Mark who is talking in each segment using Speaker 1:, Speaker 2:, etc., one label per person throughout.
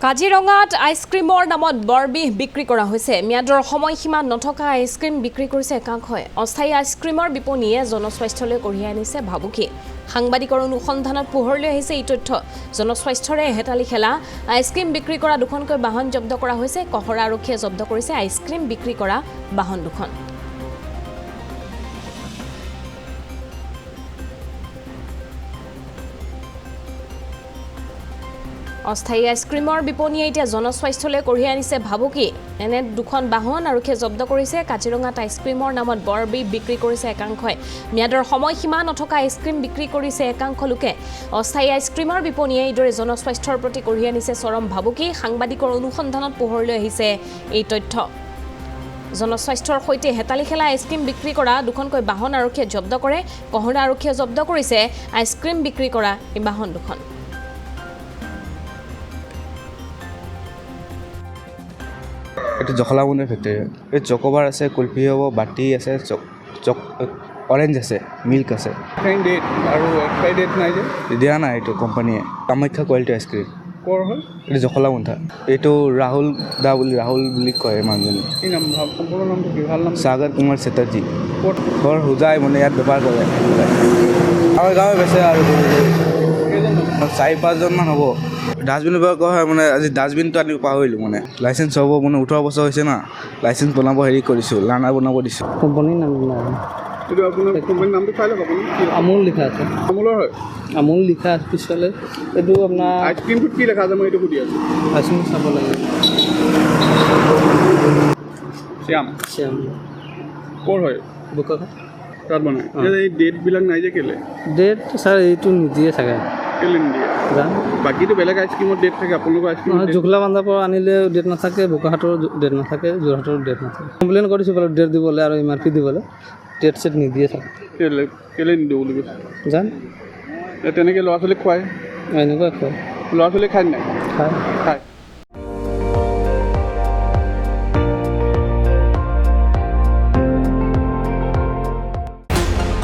Speaker 1: কাজিৰঙাত আইচক্ৰীমৰ নামত বৰবিহ বিক্ৰী কৰা হৈছে। ম্যাদৰ সময়সীমা নথকা আইচক্ৰীম বিক্ৰী কৰিছে একাংশই। অস্থায়ী আইচক্ৰীমৰ বিপণীয়ে জনস্বাস্থ্যলৈ কঢ়িয়াই আনিছে ভাবুকি। সাংবাদিকৰ অনুসন্ধানত পোহৰলৈ আহিছে এই তথ্য। জনস্বাস্থ্যৰে হেতালি খেলা আইচক্ৰীম বিক্ৰী কৰা দুখনকৈ বাহন জব্দ কৰা হৈছে। কহৰা আৰক্ষীয়ে জব্দ কৰিছে আইচক্ৰীম বিক্ৰী কৰা বাহন দুখন। অস্থায়ী আইচক্ৰীমৰ বিপণীয়ে এতিয়া জনস্বাস্থ্যলৈ কঢ়িয়াই আনিছে ভাবুকি। এনে দুখন বাহন আৰক্ষীয়ে জব্দ কৰিছে। কাজিৰঙাত আইচক্ৰীমৰ নামত বৰবিহ বিক্ৰী কৰিছে একাংশই। ম্যাদৰ সময়সীমা নথকা আইচক্ৰীম বিক্ৰী কৰিছে একাংশ লোকে। অস্থায়ী আইচক্ৰীমৰ বিপণীয়ে এইদৰে জনস্বাস্থ্যৰ প্ৰতি কঢ়িয়াই আনিছে চৰম ভাবুকি। সাংবাদিকৰ অনুসন্ধানত পোহৰলৈ আহিছে এই তথ্য। জনস্বাস্থ্যৰ সৈতে হেতালি খেলা আইচক্ৰীম বিক্ৰী কৰা দুখনকৈ বাহন আৰক্ষীয়ে জব্দ কৰে। কহৰা আৰক্ষীয়ে জব্দ কৰিছে আইচক্ৰীম বিক্ৰী কৰা এই বাহন দুখন।
Speaker 2: এটা জখলাবন্ধাৰ ফেক্টৰী। এই চকোবাৰ আছে, কুলফি হ'ব, বাতি আছে, অৰেঞ্জ আছে, মিল্ক আছে।
Speaker 3: ডেট আৰু এক্সপাইৰি ডেট নাই যে
Speaker 2: দিয়া নাই এইটো কোম্পানীয়ে। Kamakhya quality ice cream.
Speaker 3: ক'ৰ হয়?
Speaker 2: এইটো জখলাবন্ধা। এইটো ৰাহুল বুলি কয় মানুহজনী।
Speaker 3: কি নাম? সম্পূৰ্ণ নামটো কি? ভাল নাম?
Speaker 2: সাগৰ কুমাৰ চেটাৰ্জী।
Speaker 3: ক'ত?
Speaker 2: ঘৰ হোজাই, মানে ইয়াত বেপাৰ কৰে। আমাৰ গাঁৱে বেচে আৰু 4-5জনমান হ'ব। ডাষ্টবিনৰ পৰা কোৱা হয়, মানে আজি ডাষ্টবিনটো আনি পাহৰিলোঁ। মানে লাইচেঞ্চ হ'ব, মানে 18 বছৰ হৈছে না, লাইচেঞ্চ বনাব কৰিছোঁ, লাৰ্ণাৰ বনাব দিছোঁ।
Speaker 4: কোম্পানীৰ নাম নাই।
Speaker 3: এইটো আপোনাৰ কোম্পানীৰ নামটো চাই লওক আপুনি।
Speaker 4: আমুল লিখা আছে।
Speaker 3: আমুলৰ হয়?
Speaker 4: আমুল লিখা আছে পিছফালে। এইটো আপোনাৰ
Speaker 3: আইচক্ৰীমটোত কি লেখা আছে মই এইটো সুধি আছোঁ।
Speaker 4: আইচক্ৰীম চাব লাগে।
Speaker 3: শ্যাম ক'ৰ হয়?
Speaker 4: বোকাখাট।
Speaker 3: তাত বনায়। এই ডেটবিলাক নাই যে কেলৈ?
Speaker 4: ডেট ছাৰ এইটো নিদিয়ে চাগে।
Speaker 3: কেলৈ নিদিয়ে?
Speaker 4: যাম।
Speaker 3: বাকীটো বেলেগ আইচক্ৰীমত ডেট থাকে, আপোনালোকৰ আইচক্ৰীম
Speaker 4: নহয়, জখলাবন্ধাৰ পৰা আনিলে ডেট নাথাকে, বোকাখাটৰ ডেট নাথাকে, যোৰহাটৰ ডেট নাথাকে। কমপ্লেইন কৰিছোঁ বাৰু ডেট দিবলৈ আৰু MRP দিবলৈ। ডেট চেট নিদিয়ে চাগে।
Speaker 3: কেলৈ নিদিওঁ বুলি কৈছে?
Speaker 4: যাম।
Speaker 3: তেনেকৈ ল'ৰা ছোৱালীক খুৱাই?
Speaker 4: এনেকুৱা কয়।
Speaker 3: ল'ৰা ছোৱালীয়ে খাই নাই? খায়।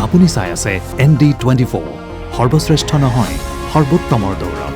Speaker 5: আপুনি চাই আছে ND24, সৰ্বশ্ৰেষ্ঠ নহয়, সৰ্বোত্তমৰ দৌৰ।